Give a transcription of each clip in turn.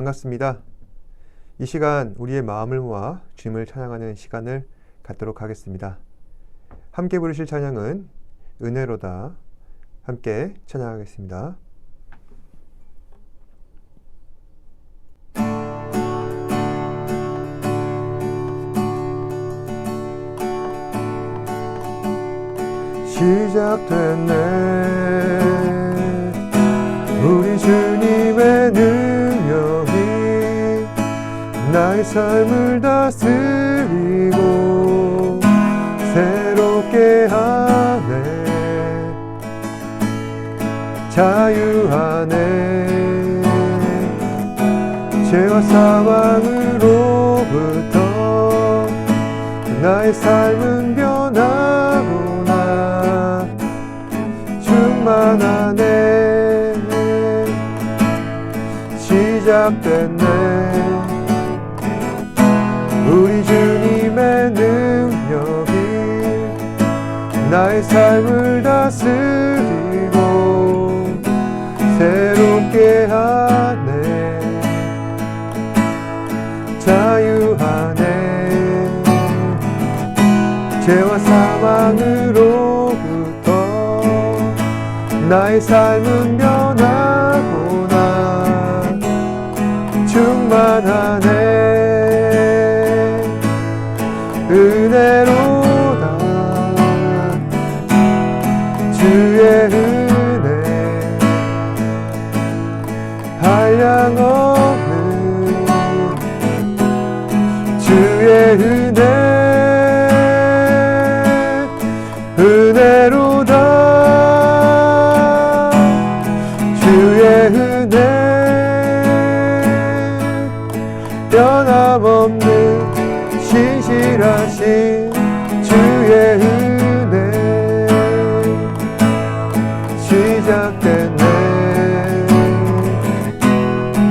반갑습니다. 이 시간 우리의 마음을 모아 주님을 찬양하는 시간을 갖도록 하겠습니다. 함께 부르실 찬양은 은혜로다. 함께 찬양하겠습니다. 시작됐네 우리 주님의 능력이 나의 삶을 다스리고 새롭게 하네 자유하네 죄와 사망으로부터 나의 삶은 변하구나 충만하네 시작됐네 우리 주님의 능력이 나의 삶을 다스리고 새롭게 하네 자유하네 죄와 사망으로부터 나의 삶은 변하구나 충만하네 은혜로다 주의 은혜 한량없는 주의 은혜 은혜로다 주의 은혜 변함없는 신실하신 주의 은혜 시작됐네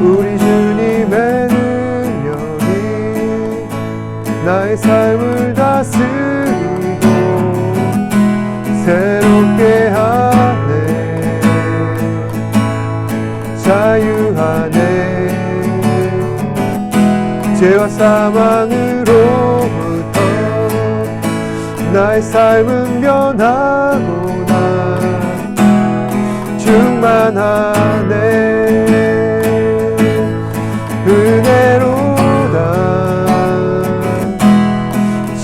우리 주님의 능력이 나의 삶을 다스리고 새롭게 하네 자유하네 죄와 사망으로부터 나의 삶은 변하구나 충만하네 은혜로다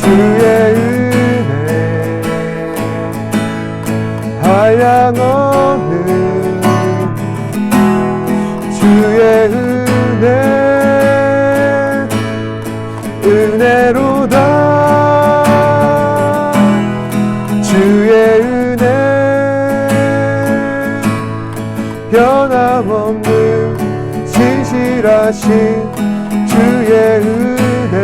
주의 은혜 한량없는 주의 은혜 은혜로다 주의 은혜 변함없는 신실하신 주의 은혜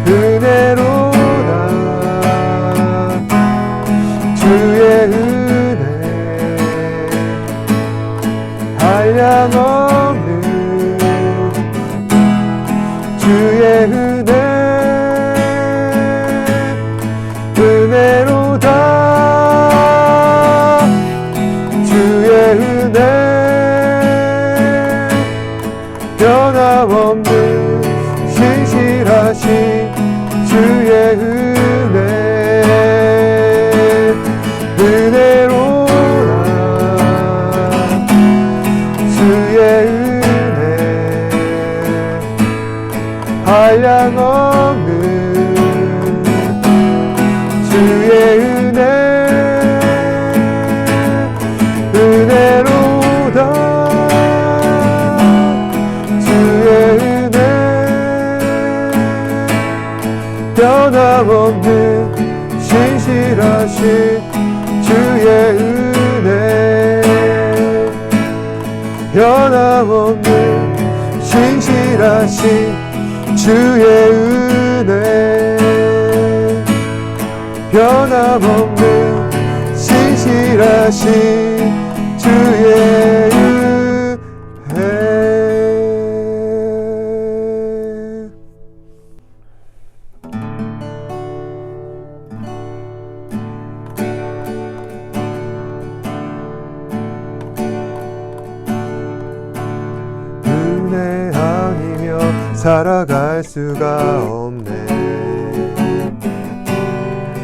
은혜로다 주의 은혜 한량없는 주의 은혜 은혜로다 주의 은혜 변함없는 신실하신 주의 은혜 은혜로다 주의 은혜 한량없는 주의 은혜 은혜로다 주의 은혜 변함없는 신실하신 주의 은혜 변함없는 신실하신 주의 은혜 변함없는 신실하신 주의 은혜 살아갈 수가 없네.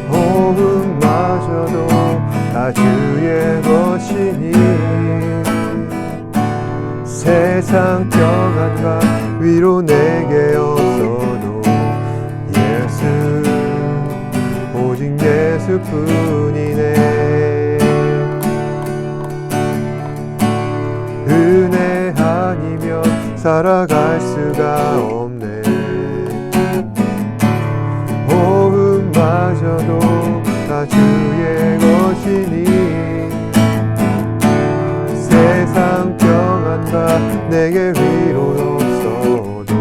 호흡마저도 다 주의 것이니 세상 평안과 위로 내게 없어도 예수 오직 예수뿐이네. 은혜 아니면 살아갈 수가 없네. 호흡마저도 다 주의 것이니 세상 평안과 내게 위로 없어도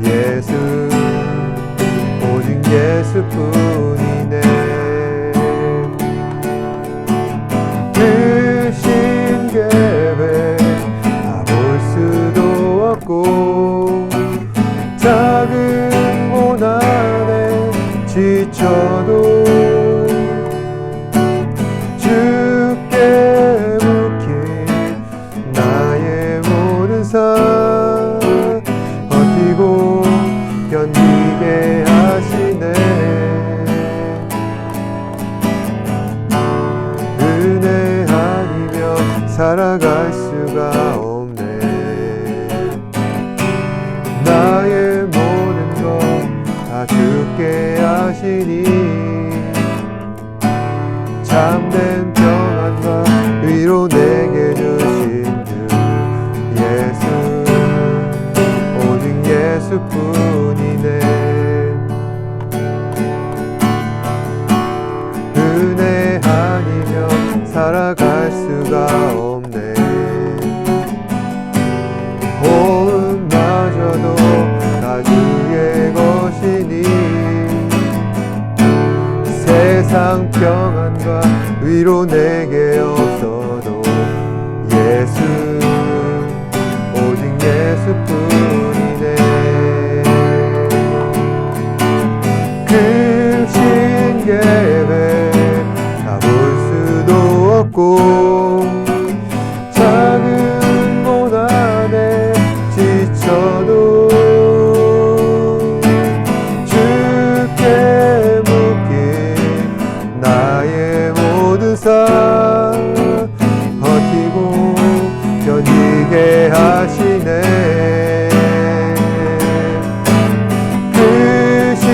예수 오직 예수뿐이네. 크신 계획 다 볼 수도 없고 작은 고난에 지쳐도 주께 묻기 나의 모든 삶 버티고 견디게 하시네. 은혜 아니면 살아갈 수가 없네. 나의 모든 것 다 주께 하시니 참된 평안과 위로 내게 주신 주 예수 오직 예수뿐이네. 은혜 아니면 살아갈 수가 없네. 호흡마저도 다 주의 것이니 세상 평안과 위로 내게 없어도 예수 오직 예수뿐이네. 크신 계획 다 볼 수도 없고 작은 고난에 지쳐도 주께 묻기 나의 모든 삶 버티고 견디게 하시네. 크신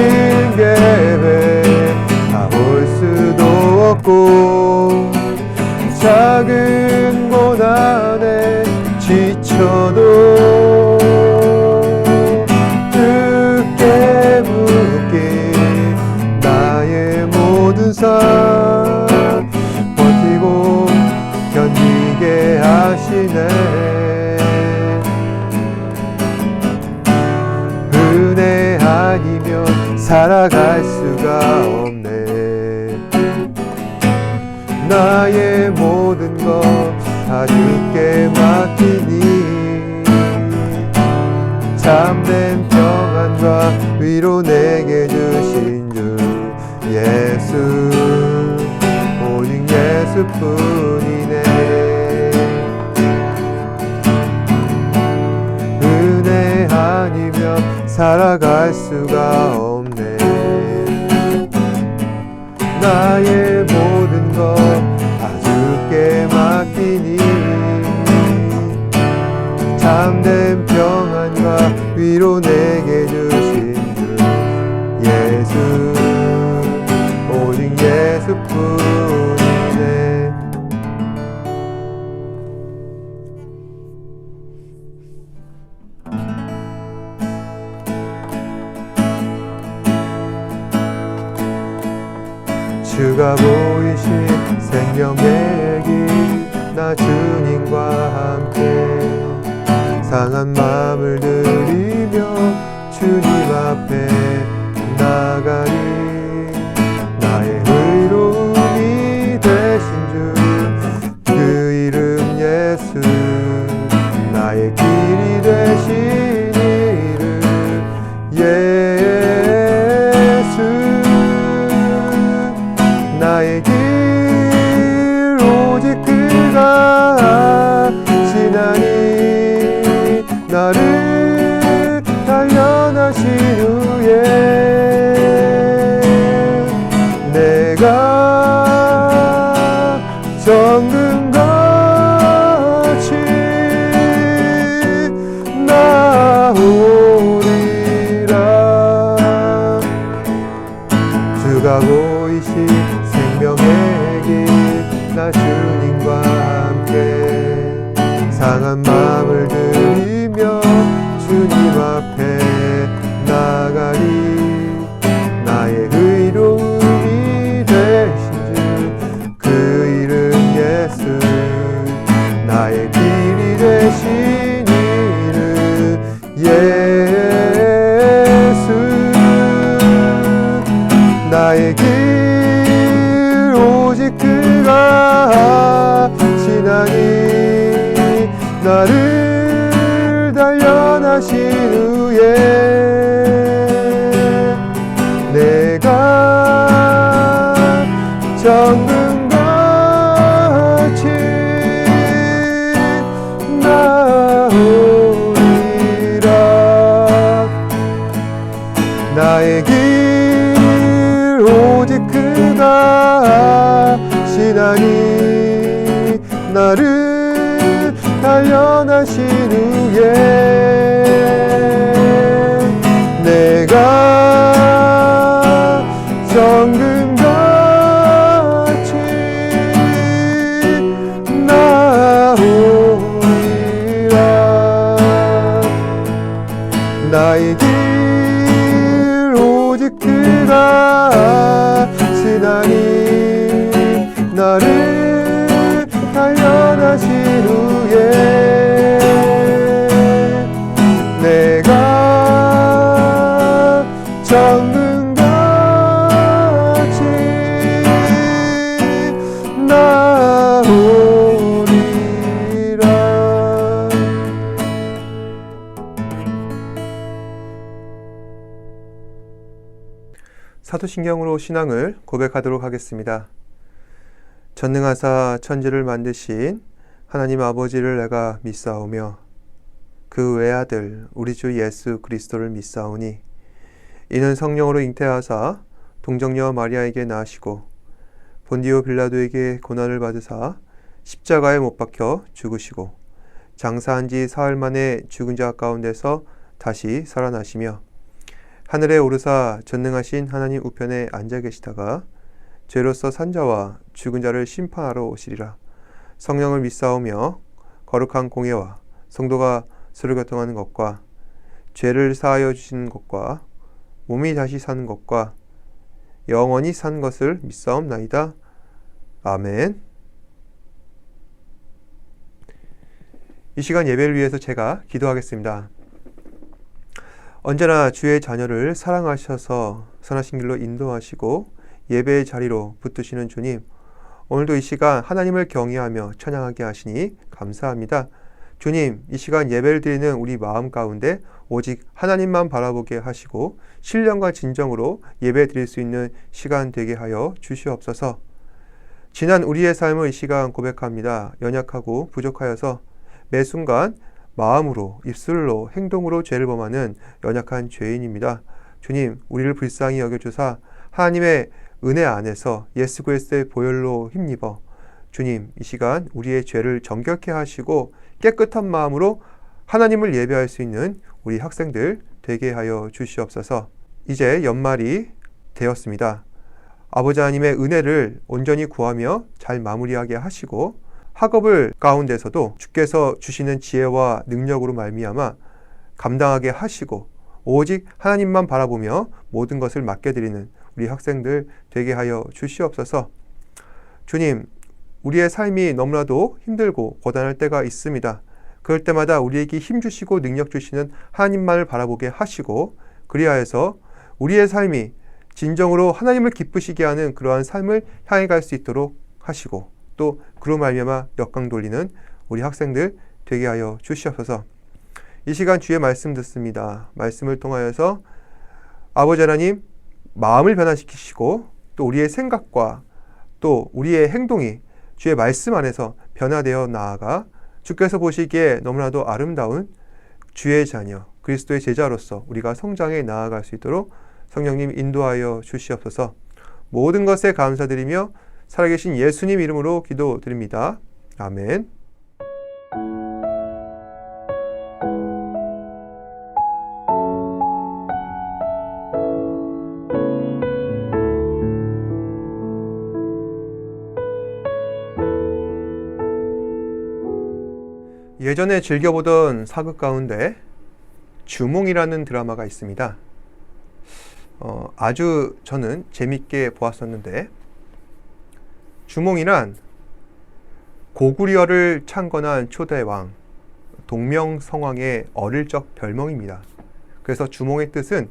계획 다 볼 수도 없고 작은 고난에 지쳐도 주께 묻기 나의 모든 삶 버티고 견디게 하시네. 은혜 아니면 살아갈 수가 없네. 나의 모든 것 다 주께 맡기니 참된 평안과 위로 내게 주신 주 예수 오직 예수뿐이네. 은혜 아니면 살아갈 수가 없네. 나의 모든 것 다 주께 맡기니 참된 평안과 위로 내게 주신 주 예수 오직 예수뿐이네. 주가 보이신 생명의 길 나 주님과 함께 상한 마음을 들이며 주님 앞에 나가리. 나의 의로움이 되신 주 그 이름 예수 나의 길이 되신 이름 예수 나의 길 오직 그가 지나니 나를 달려 주가 보이신 생명의 길, 나 주님과 함께 상한 마음을 들이며 주님 앞에 나가리. 나의 의로움이 되신 주, 그 이름 예수. 나의 길이 되신 이름 예수. 나의 길 오직 그가 하시나니. 나를 단련하신 후에 내가 정금같이 나오리라. 나의 길 오직 그가 하시나니. 나를 단련하신 후에 내가 정금같이 나오리라. 나의 길 오직 그가 하시나니. 나를 단련하신 후에 내가 정금같이 나오리라. 사도신경으로 신앙을 고백하도록 하겠습니다. 전능하사 천지를 만드신 하나님 아버지를 내가 믿사오며 그 외아들 우리 주 예수 그리스도를 믿사오니 이는 성령으로 잉태하사 동정녀 마리아에게 나시고 본디오 빌라도에게 고난을 받으사 십자가에 못 박혀 죽으시고 장사한 지 사흘 만에 죽은 자 가운데서 다시 살아나시며 하늘에 오르사 전능하신 하나님 우편에 앉아 계시다가 죄로서 산 자와 죽은 자를 심판하러 오시리라. 성령을 믿사오며 거룩한 공예와 성도가 서로 교통하는 것과 죄를 사하여 주시는 것과 몸이 다시 사는 것과 영원히 산 것을 믿사옵나이다. 아멘. 이 시간 예배를 위해서 제가 기도하겠습니다. 언제나 주의 자녀를 사랑하셔서 선하신 길로 인도하시고 예배의 자리로 붙드시는 주님, 오늘도 이 시간 하나님을 경외하며 찬양하게 하시니 감사합니다. 주님, 이 시간 예배를 드리는 우리 마음 가운데 오직 하나님만 바라보게 하시고 신령과 진정으로 예배 드릴 수 있는 시간 되게 하여 주시옵소서. 지난 우리의 삶을 이 시간 고백합니다. 연약하고 부족하여서 매 순간 마음으로, 입술로, 행동으로 죄를 범하는 연약한 죄인입니다. 주님, 우리를 불쌍히 여겨주사 하나님의 은혜 안에서 예수 그리스도의 보혈로 힘입어 주님, 이 시간 우리의 죄를 정결케 하시고 깨끗한 마음으로 하나님을 예배할 수 있는 우리 학생들 되게 하여 주시옵소서. 이제 연말이 되었습니다. 아버지 하나님의 은혜를 온전히 구하며 잘 마무리하게 하시고 학업을 가운데서도 주께서 주시는 지혜와 능력으로 말미암아 감당하게 하시고 오직 하나님만 바라보며 모든 것을 맡겨드리는 우리 학생들 되게 하여 주시옵소서. 주님, 우리의 삶이 너무나도 힘들고 고단할 때가 있습니다. 그럴 때마다 우리에게 힘 주시고 능력 주시는 하나님만을 바라보게 하시고 그리하여서 우리의 삶이 진정으로 하나님을 기쁘시게 하는 그러한 삶을 향해 갈 수 있도록 하시고 또 그로 말미암아 역강 돌리는 우리 학생들 되게 하여 주시옵소서. 이 시간 주의 말씀 듣습니다. 말씀을 통하여서 아버지 하나님 마음을 변화시키시고 또 우리의 생각과 또 우리의 행동이 주의 말씀 안에서 변화되어 나아가 주께서 보시기에 너무나도 아름다운 주의 자녀 그리스도의 제자로서 우리가 성장해 나아갈 수 있도록 성령님 인도하여 주시옵소서. 모든 것에 감사드리며 살아계신 예수님 이름으로 기도드립니다. 아멘. 예전에 즐겨보던 사극 가운데 주몽이라는 드라마가 있습니다. 아주 저는 재밌게 보았었는데, 주몽이란 고구려를 창건한 초대 왕 동명성왕의 어릴 적 별명입니다. 그래서 주몽의 뜻은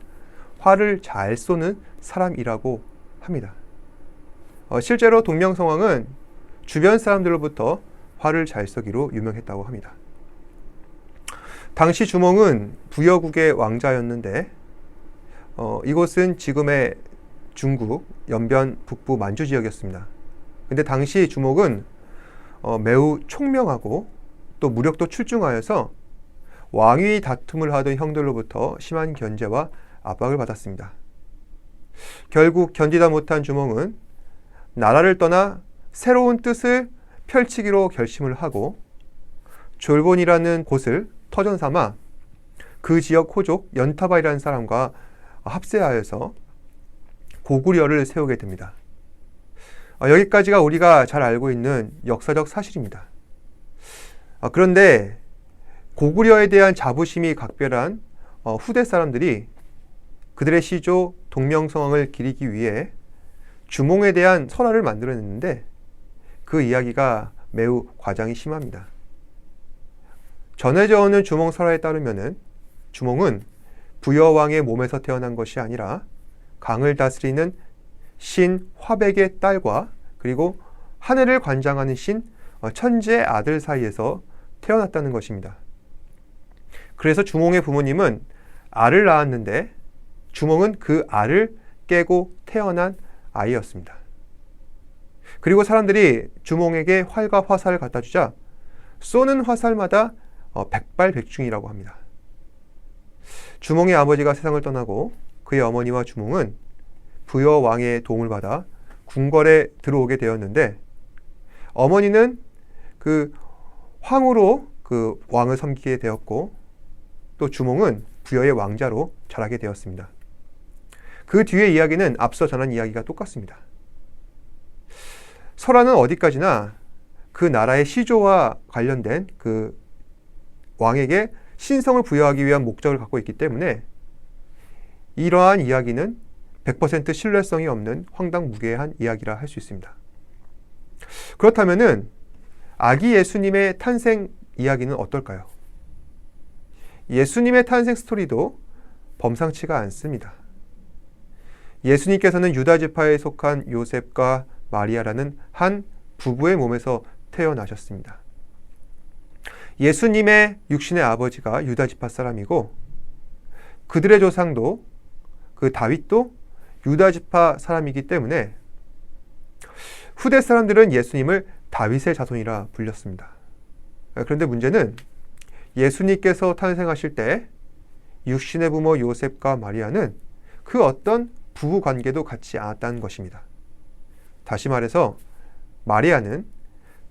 활을 잘 쏘는 사람이라고 합니다. 실제로 동명성왕은 주변 사람들로부터 활을 잘 쏘기로 유명했다고 합니다. 당시 주몽은 부여국의 왕자였는데 이곳은 지금의 중국 연변 북부 만주 지역이었습니다. 근데 당시 주몽은 매우 총명하고 또 무력도 출중하여서 왕위 다툼을 하던 형들로부터 심한 견제와 압박을 받았습니다. 결국 견디다 못한 주몽은 나라를 떠나 새로운 뜻을 펼치기로 결심을 하고 졸본이라는 곳을 터전 삼아 그 지역 호족 연타바이라는 사람과 합세하여서 고구려를 세우게 됩니다. 여기까지가 우리가 잘 알고 있는 역사적 사실입니다. 그런데 고구려에 대한 자부심이 각별한 후대 사람들이 그들의 시조 동명성왕을 기리기 위해 주몽에 대한 설화를 만들어냈는데 그 이야기가 매우 과장이 심합니다. 전해져 오는 주몽 설화에 따르면은 주몽은 부여왕의 몸에서 태어난 것이 아니라 강을 다스리는 신 화백의 딸과 그리고 하늘을 관장하는 신 천재의 아들 사이에서 태어났다는 것입니다. 그래서 주몽의 부모님은 알을 낳았는데 주몽은 그 알을 깨고 태어난 아이였습니다. 그리고 사람들이 주몽에게 활과 화살을 갖다 주자 쏘는 화살마다 백발백중이라고 합니다. 주몽의 아버지가 세상을 떠나고 그의 어머니와 주몽은 부여 왕의 도움을 받아 궁궐에 들어오게 되었는데 어머니는 그 황후로 그 왕을 섬기게 되었고 또 주몽은 부여의 왕자로 자라게 되었습니다. 그 뒤의 이야기는 앞서 전한 이야기가 똑같습니다. 설화는 어디까지나 그 나라의 시조와 관련된 그 왕에게 신성을 부여하기 위한 목적을 갖고 있기 때문에 이러한 이야기는 100% 신뢰성이 없는 황당무계한 이야기라 할 수 있습니다. 그렇다면은 아기 예수님의 탄생 이야기는 어떨까요? 예수님의 탄생 스토리도 범상치가 않습니다. 예수님께서는 유다 지파에 속한 요셉과 마리아라는 한 부부의 몸에서 태어나셨습니다. 예수님의 육신의 아버지가 유다 지파 사람이고 그들의 조상도 그 다윗도 유다 지파 사람이기 때문에 후대 사람들은 예수님을 다윗의 자손이라 불렸습니다. 그런데 문제는 예수님께서 탄생하실 때 육신의 부모 요셉과 마리아는 그 어떤 부부 관계도 갖지 않았다는 것입니다. 다시 말해서 마리아는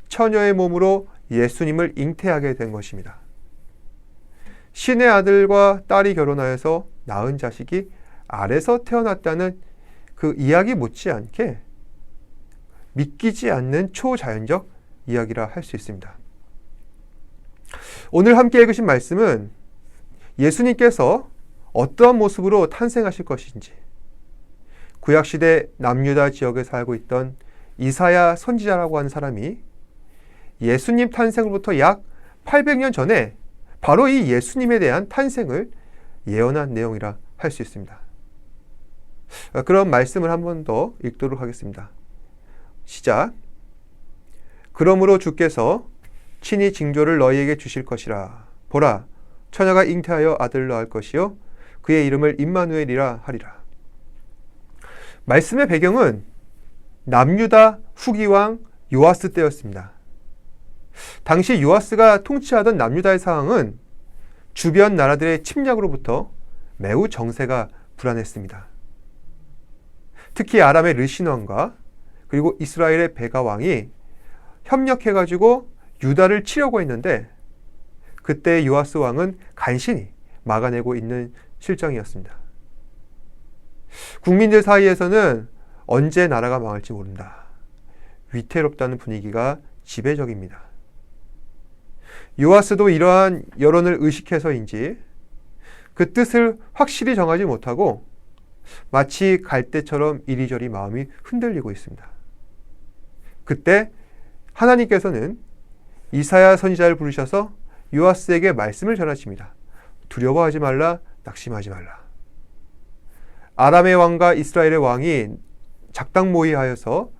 처녀의 몸으로 예수님을 잉태하게 된 것입니다. 신의 아들과 딸이 결혼하여서 낳은 자식이 알에서 태어났다는 그 이야기 못지않게 믿기지 않는 초자연적 이야기라 할 수 있습니다. 오늘 함께 읽으신 말씀은 예수님께서 어떠한 모습으로 탄생하실 것인지 구약시대 남유다 지역에 살고 있던 이사야 선지자라고 하는 사람이 예수님 탄생으로부터 약 800년 전에 바로 이 예수님에 대한 탄생을 예언한 내용이라 할 수 있습니다. 그런 말씀을 한 번 더 읽도록 하겠습니다. 시작. 그러므로 주께서 친히 징조를 너희에게 주실 것이라. 보라, 처녀가 잉태하여 아들을 낳을 것이요 그의 이름을 임마누엘이라 하리라. 말씀의 배경은 남유다 후기왕 요아스 때였습니다. 당시 요아스가 통치하던 남유다의 상황은 주변 나라들의 침략으로부터 매우 정세가 불안했습니다. 특히 아람의 르신 왕과 그리고 이스라엘의 베가 왕이 협력해가지고 유다를 치려고 했는데 그때 요아스 왕은 간신히 막아내고 있는 실정이었습니다. 국민들 사이에서는 언제 나라가 망할지 모른다. 위태롭다는 분위기가 지배적입니다. 요아스도 이러한 여론을 의식해서인지 그 뜻을 확실히 정하지 못하고 마치 갈대처럼 이리저리 마음이 흔들리고 있습니다. 그때 하나님께서는 이사야 선지자를 부르셔서 요아스에게 말씀을 전하십니다. 두려워하지 말라, 낙심하지 말라. 아람의 왕과 이스라엘의 왕이 작당모의하여서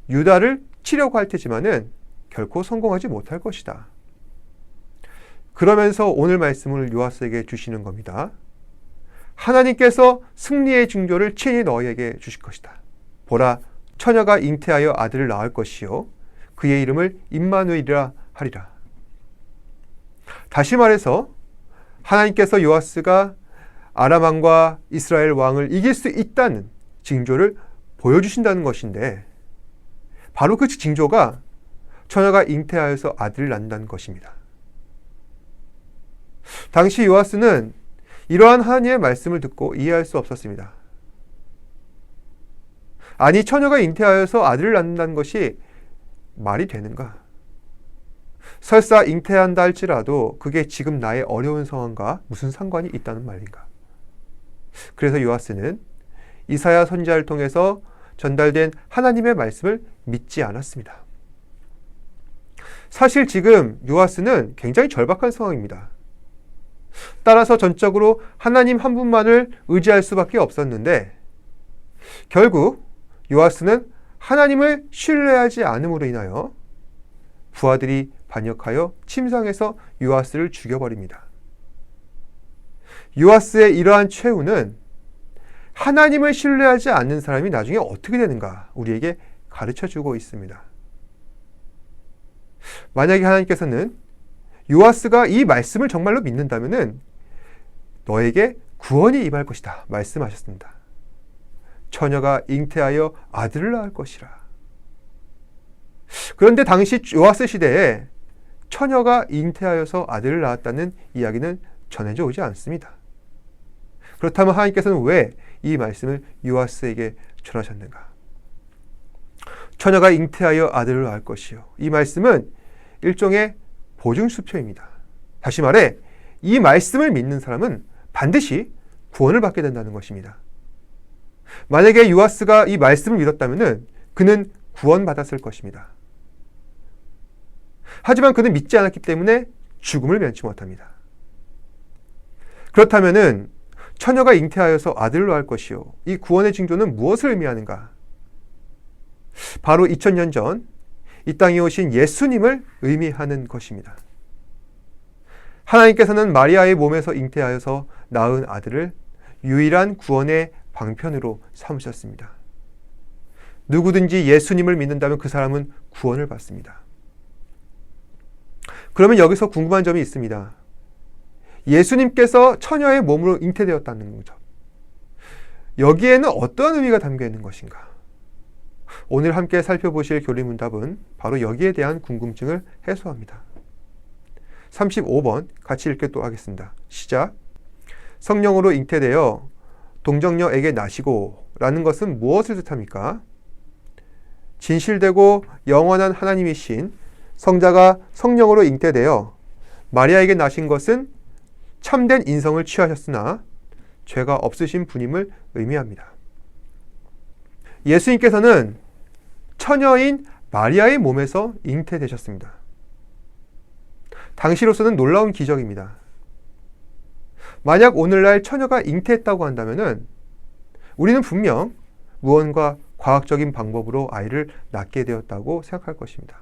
유다를 치려고 할 테지만은 결코 성공하지 못할 것이다. 그러면서 오늘 말씀을 요아스에게 주시는 겁니다. 하나님께서 승리의 징조를 친히 너희에게 주실 것이다. 보라, 처녀가 잉태하여 아들을 낳을 것이요 그의 이름을 임마누엘이라 하리라. 다시 말해서 하나님께서 요아스가 아람 왕과 이스라엘 왕을 이길 수 있다는 징조를 보여주신다는 것인데 바로 그 징조가 처녀가 잉태하여서 아들을 낳는다는 것입니다. 당시 요아스는 이러한 하나님의 말씀을 듣고 이해할 수 없었습니다. 아니, 처녀가 잉태하여서 아들을 낳는다는 것이 말이 되는가? 설사 잉태한다 할지라도 그게 지금 나의 어려운 상황과 무슨 상관이 있다는 말인가? 그래서 요아스는 이사야 선지자를 통해서 전달된 하나님의 말씀을 믿지 않았습니다. 사실 지금 요아스는 굉장히 절박한 상황입니다. 따라서 전적으로 하나님 한 분만을 의지할 수밖에 없었는데 결국 요아스는 하나님을 신뢰하지 않음으로 인하여 부하들이 반역하여 침상에서 요아스를 죽여버립니다. 요아스의 이러한 최후는 하나님을 신뢰하지 않는 사람이 나중에 어떻게 되는가 우리에게 가르쳐주고 있습니다. 만약에 하나님께서는 요아스가 이 말씀을 정말로 믿는다면 너에게 구원이 임할 것이다 말씀하셨습니다. 처녀가 잉태하여 아들을 낳을 것이라. 그런데 당시 요아스 시대에 처녀가 잉태하여서 아들을 낳았다는 이야기는 전해져 오지 않습니다. 그렇다면 하나님께서는 왜 이 말씀을 요아스에게 전하셨는가? 처녀가 잉태하여 아들을 낳을 것이요. 이 말씀은 일종의 보증수표입니다. 다시 말해 이 말씀을 믿는 사람은 반드시 구원을 받게 된다는 것입니다. 만약에 요아스가 이 말씀을 믿었다면 그는 구원받았을 것입니다. 하지만 그는 믿지 않았기 때문에 죽음을 면치 못합니다. 그렇다면 처녀가 잉태하여서 아들을 낳을 것이요. 이 구원의 징조는 무엇을 의미하는가? 바로 2000년 전 이 땅에 오신 예수님을 의미하는 것입니다. 하나님께서는 마리아의 몸에서 잉태하여서 낳은 아들을 유일한 구원의 방편으로 삼으셨습니다. 누구든지 예수님을 믿는다면 그 사람은 구원을 받습니다. 그러면 여기서 궁금한 점이 있습니다. 예수님께서 처녀의 몸으로 잉태되었다는 거죠. 여기에는 어떠한 의미가 담겨 있는 것인가? 오늘 함께 살펴보실 교리문답은 바로 여기에 대한 궁금증을 해소합니다. 35번 같이 읽도록 하겠습니다. 시작. 성령으로 잉태되어 동정녀에게 나시고 라는 것은 무엇을 뜻합니까? 진실되고 영원한 하나님이신 성자가 성령으로 잉태되어 마리아에게 나신 것은 참된 인성을 취하셨으나 죄가 없으신 분임을 의미합니다. 예수님께서는 처녀인 마리아의 몸에서 잉태되셨습니다. 당시로서는 놀라운 기적입니다. 만약 오늘날 처녀가 잉태했다고 한다면 우리는 분명 무언가 과학적인 방법으로 아이를 낳게 되었다고 생각할 것입니다.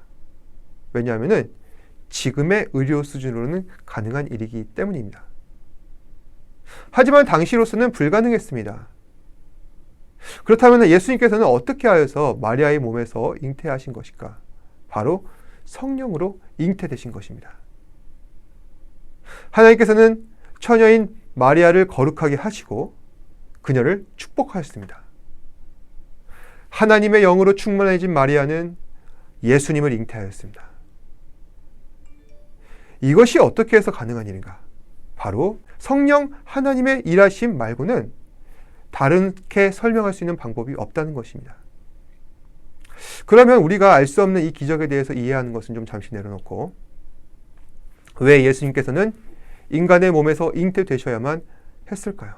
왜냐하면 지금의 의료 수준으로는 가능한 일이기 때문입니다. 하지만 당시로서는 불가능했습니다. 그렇다면 예수님께서는 어떻게 하여서 마리아의 몸에서 잉태하신 것일까? 바로 성령으로 잉태되신 것입니다. 하나님께서는 처녀인 마리아를 거룩하게 하시고 그녀를 축복하였습니다. 하나님의 영으로 충만해진 마리아는 예수님을 잉태하였습니다. 이것이 어떻게 해서 가능한 일인가? 바로 성령 하나님의 일하심 말고는 다르게 설명할 수 있는 방법이 없다는 것입니다. 그러면 우리가 알 수 없는 이 기적에 대해서 이해하는 것은 좀 잠시 내려놓고 왜 예수님께서는 인간의 몸에서 잉태되셔야만 했을까요?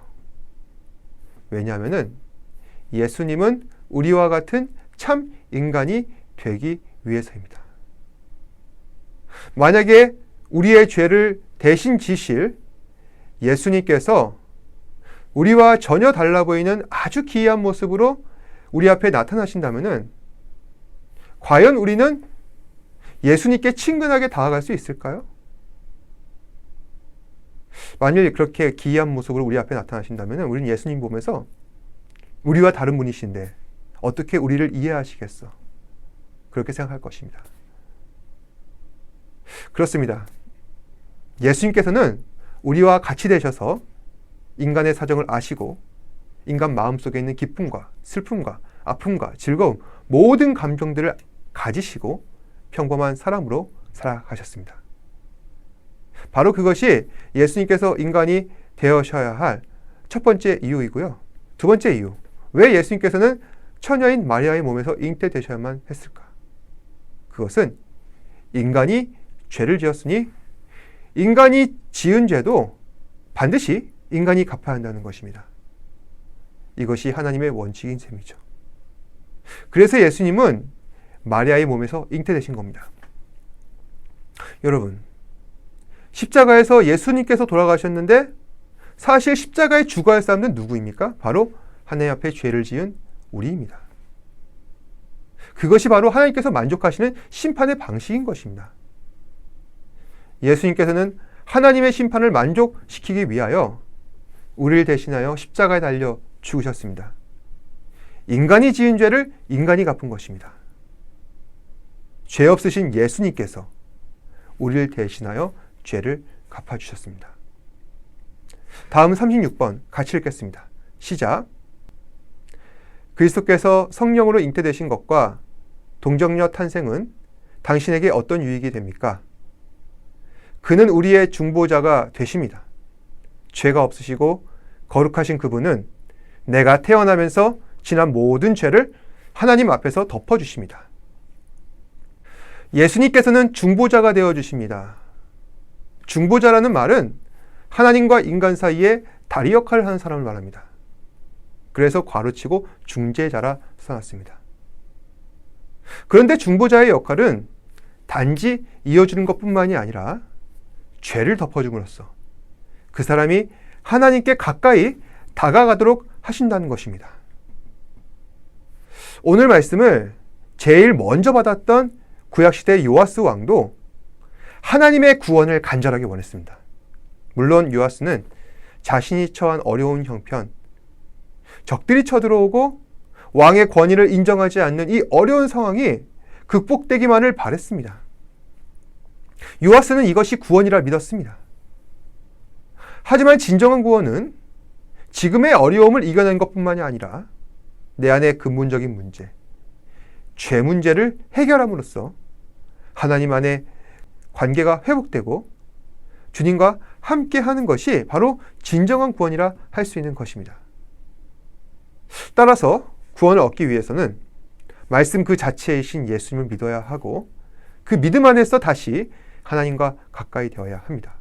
왜냐하면 예수님은 우리와 같은 참 인간이 되기 위해서입니다. 만약에 우리의 죄를 대신 지실 예수님께서 우리와 전혀 달라 보이는 아주 기이한 모습으로 우리 앞에 나타나신다면 과연 우리는 예수님께 친근하게 다가갈 수 있을까요? 만일 그렇게 기이한 모습으로 우리 앞에 나타나신다면 우리는 예수님 보면서 우리와 다른 분이신데 어떻게 우리를 이해하시겠어? 그렇게 생각할 것입니다. 그렇습니다. 예수님께서는 우리와 같이 되셔서 인간의 사정을 아시고 인간 마음속에 있는 기쁨과 슬픔과 아픔과 즐거움 모든 감정들을 가지시고 평범한 사람으로 살아가셨습니다. 바로 그것이 예수님께서 인간이 되어셔야 할 첫 번째 이유이고요. 두 번째 이유, 왜 예수님께서는 처녀인 마리아의 몸에서 잉태되셔야만 했을까? 그것은 인간이 죄를 지었으니 인간이 지은 죄도 반드시 인간이 갚아야 한다는 것입니다. 이것이 하나님의 원칙인 셈이죠. 그래서 예수님은 마리아의 몸에서 잉태되신 겁니다. 여러분, 십자가에서 예수님께서 돌아가셨는데 사실 십자가에 죽어야 할 사람은 누구입니까? 바로 하나님 앞에 죄를 지은 우리입니다. 그것이 바로 하나님께서 만족하시는 심판의 방식인 것입니다. 예수님께서는 하나님의 심판을 만족시키기 위하여 우리를 대신하여 십자가에 달려 죽으셨습니다. 인간이 지은 죄를 인간이 갚은 것입니다. 죄 없으신 예수님께서 우리를 대신하여 죄를 갚아주셨습니다. 다음 36번 같이 읽겠습니다. 시작. 그리스도께서 성령으로 잉태되신 것과 동정녀 탄생은 당신에게 어떤 유익이 됩니까? 그는 우리의 중보자가 되십니다. 죄가 없으시고 거룩하신 그분은 내가 태어나면서 지난 모든 죄를 하나님 앞에서 덮어주십니다. 예수님께서는 중보자가 되어주십니다. 중보자라는 말은 하나님과 인간 사이에 다리 역할을 하는 사람을 말합니다. 그래서 괄호치고 중재자라 써놨습니다. 그런데 중보자의 역할은 단지 이어주는 것뿐만이 아니라 죄를 덮어줌으로써 그 사람이 하나님께 가까이 다가가도록 하신다는 것입니다. 오늘 말씀을 제일 먼저 받았던 구약시대 요아스 왕도 하나님의 구원을 간절하게 원했습니다. 물론 요아스는 자신이 처한 어려운 형편, 적들이 쳐들어오고 왕의 권위를 인정하지 않는 이 어려운 상황이 극복되기만을 바랬습니다. 요아스는 이것이 구원이라 믿었습니다. 하지만 진정한 구원은 지금의 어려움을 이겨낸 것뿐만이 아니라 내 안의 근본적인 문제, 죄 문제를 해결함으로써 하나님 안에 관계가 회복되고 주님과 함께 하는 것이 바로 진정한 구원이라 할 수 있는 것입니다. 따라서 구원을 얻기 위해서는 말씀 그 자체이신 예수님을 믿어야 하고 그 믿음 안에서 다시 하나님과 가까이 되어야 합니다.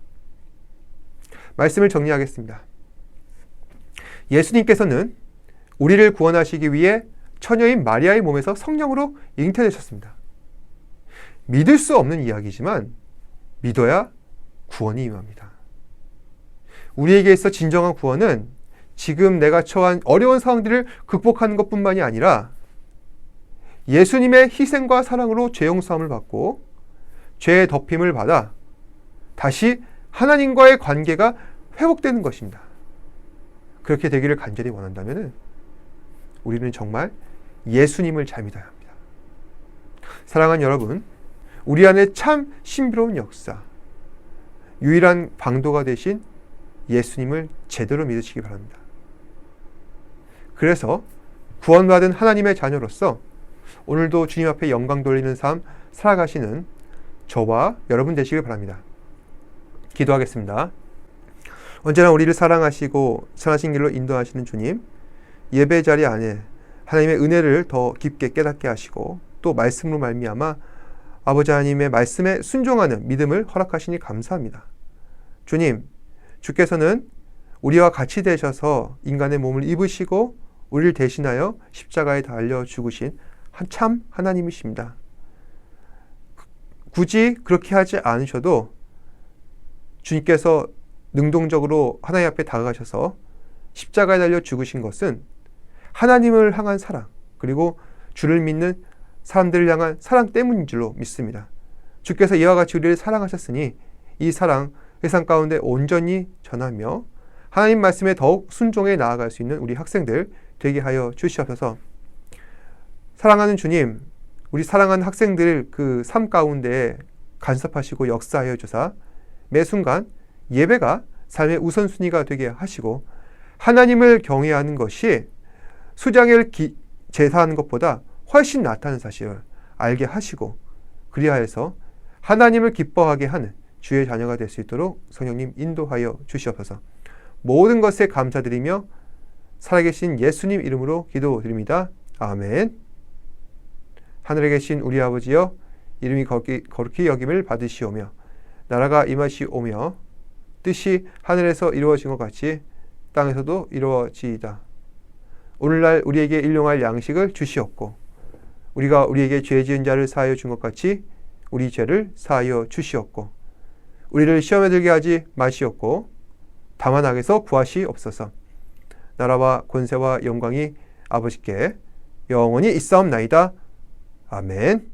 말씀을 정리하겠습니다. 예수님께서는 우리를 구원하시기 위해 처녀인 마리아의 몸에서 성령으로 잉태되셨습니다. 믿을 수 없는 이야기지만 믿어야 구원이 임합니다. 우리에게 있어 진정한 구원은 지금 내가 처한 어려운 상황들을 극복하는 것뿐만이 아니라 예수님의 희생과 사랑으로 죄 용서함을 받고 죄의 덮임을 받아 다시 하나님과의 관계가 회복되는 것입니다. 그렇게 되기를 간절히 원한다면 우리는 정말 예수님을 잘 믿어야 합니다. 사랑하는 여러분, 우리 안에 참 신비로운 역사, 유일한 방도가 되신 예수님을 제대로 믿으시기 바랍니다. 그래서 구원받은 하나님의 자녀로서 오늘도 주님 앞에 영광 돌리는 삶 살아가시는 저와 여러분 되시길 바랍니다. 기도하겠습니다. 언제나 우리를 사랑하시고 선하신 길로 인도하시는 주님, 예배 자리 안에 하나님의 은혜를 더 깊게 깨닫게 하시고 또 말씀으로 말미암아 아버지 하나님의 말씀에 순종하는 믿음을 허락하시니 감사합니다. 주님, 주께서는 우리와 같이 되셔서 인간의 몸을 입으시고 우리를 대신하여 십자가에 달려 죽으신 참 하나님이십니다. 굳이 그렇게 하지 않으셔도 주님께서 능동적으로 하나님 앞에 다가가셔서 십자가에 달려 죽으신 것은 하나님을 향한 사랑, 그리고 주를 믿는 사람들을 향한 사랑 때문인 줄로 믿습니다. 주께서 이와 같이 우리를 사랑하셨으니 이 사랑 세상 가운데 온전히 전하며 하나님 말씀에 더욱 순종해 나아갈 수 있는 우리 학생들 되게 하여 주시옵소서. 사랑하는 주님, 우리 사랑하는 학생들 그 삶 가운데 간섭하시고 역사하여 주사 매 순간 예배가 삶의 우선순위가 되게 하시고 하나님을 경외하는 것이 수장을 제사하는 것보다 훨씬 낫다는 사실을 알게 하시고 그리하여서 하나님을 기뻐하게 하는 주의 자녀가 될 수 있도록 성령님 인도하여 주시옵소서. 모든 것에 감사드리며 살아계신 예수님 이름으로 기도드립니다. 아멘. 하늘에 계신 우리 아버지여, 이름이 거룩히 여김을 받으시오며 나라가 임하시오며 뜻이 하늘에서 이루어진 것 같이 땅에서도 이루어지이다. 오늘날 우리에게 일용할 양식을 주시옵고 우리가 우리에게 죄 지은 자를 사하여 준 것 같이 우리 죄를 사하여 주시옵고 우리를 시험에 들게 하지 마시옵고 다만 악에서 구하시옵소서. 나라와 권세와 영광이 아버지께 영원히 있사옵나이다. 아멘.